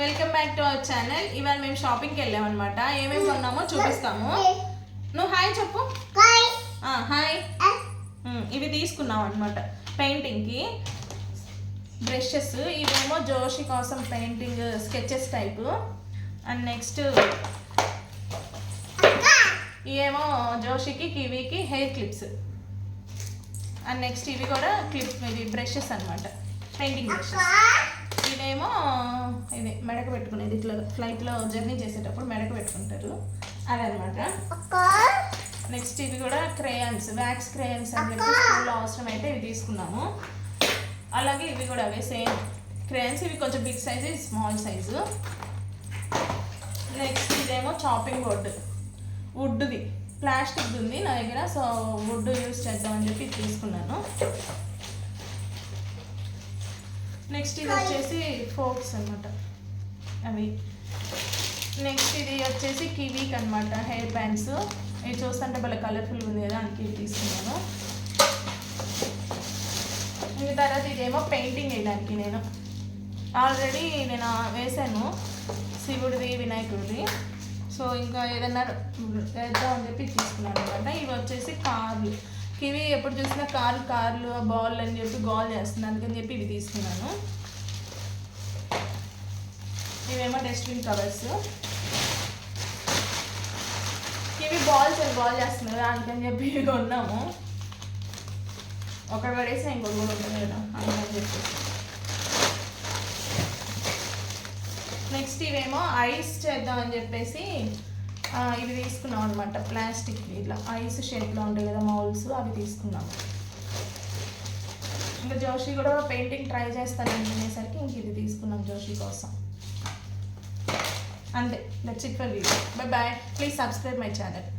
Welcome back to our channel. ఇవాళ మేము షాపింగ్కి వెళ్ళామన్నమాట. ఏమేమి కొన్నామో చూపిస్తాము. నువ్వు హాయ్ చెప్పు. హాయ్. ఇవి తీసుకున్నాం అనమాట పెయింటింగ్కి బ్రషెస్. ఇవేమో జోషి కోసం painting sketches type. And next ఇవేమో జోషికి కివీకి హెయిర్ క్లిప్స్. అండ్ నెక్స్ట్ ఇవి కూడా ఇవి బ్రషెస్ అనమాట, పెయింటింగ్ బ్రషెస్. ఇదేమో ఇది మెడకు పెట్టుకునేది, ఇట్లా ఫ్లైట్లో జర్నీ చేసేటప్పుడు మెడకు పెట్టుకుంటారు అదనమాట. నెక్స్ట్ ఇవి కూడా క్రేయాన్స్, వ్యాక్స్ క్రేయాన్స్ అని చెప్పి స్కూల్లో అవసరం అయితే ఇవి తీసుకున్నాము. అలాగే ఇవి కూడా అవే సేమ్ క్రేయాన్స్. ఇవి కొంచెం బిగ్ సైజు, ఇది స్మాల్ సైజు. నెక్స్ట్ ఇదేమో చాపింగ్ బోర్డు, వుడ్ది, ప్లాస్టిక్ది ఉంది నా దగ్గర, సో వుడ్ యూస్ చేద్దామని చెప్పి తీసుకున్నాను. నెక్స్ట్ ఇది వచ్చేసి ఫోక్స్ అనమాట అవి. నెక్స్ట్ ఇది వచ్చేసి కివీకి అనమాట, హెయిర్ బ్యాండ్స్. ఇవి చూస్తుంటే భలే కలర్ఫుల్ ఉంది కదా, అందుకే ఇవి తీసుకున్నాను. ఇంక తర్వాత ఇదేమో పెయింటింగ్ వేయడానికి నేను ఆల్రెడీ వేసాను, శివుడిది వినాయకుడిది. సో ఇంకా ఏదన్నా వేద్దామని చెప్పి తీసుకున్నాను అనమాట. ఇవి వచ్చేసి కార్లు. కివి ఎప్పుడు చూసినా కార్లు బాల్ అని చెప్పి గోల్ చేస్తుంది, అందుకని చెప్పి ఇవి తీసుకున్నాను. ఇవేమో డస్ట్బిన్ కవర్స్. ఇవి బాల్ చేస్తుంది కదా, అందుకని చెప్పి ఇవి కొన్నాము. ఒకటి పడేసి ఇంకొకటి కూడా ఉంటుంది కదా అందుకని చెప్పేసి. నెక్స్ట్ ఇవేమో ఐస్ చేద్దామని చెప్పేసి ఇవి తీసుకున్నాం అనమాట, ప్లాస్టిక్ ఇట్లా ఐస్ షేప్లో ఉంటాయి కదా మౌల్స్, అవి తీసుకున్నాము. ఇంకా జోషి కూడా పెయింటింగ్ ట్రై చేస్తానని అనేసరికి ఇంక ఇది తీసుకున్నాం జోషి కోసం. అంతే, that's it for video. Bye bye. Please subscribe my channel.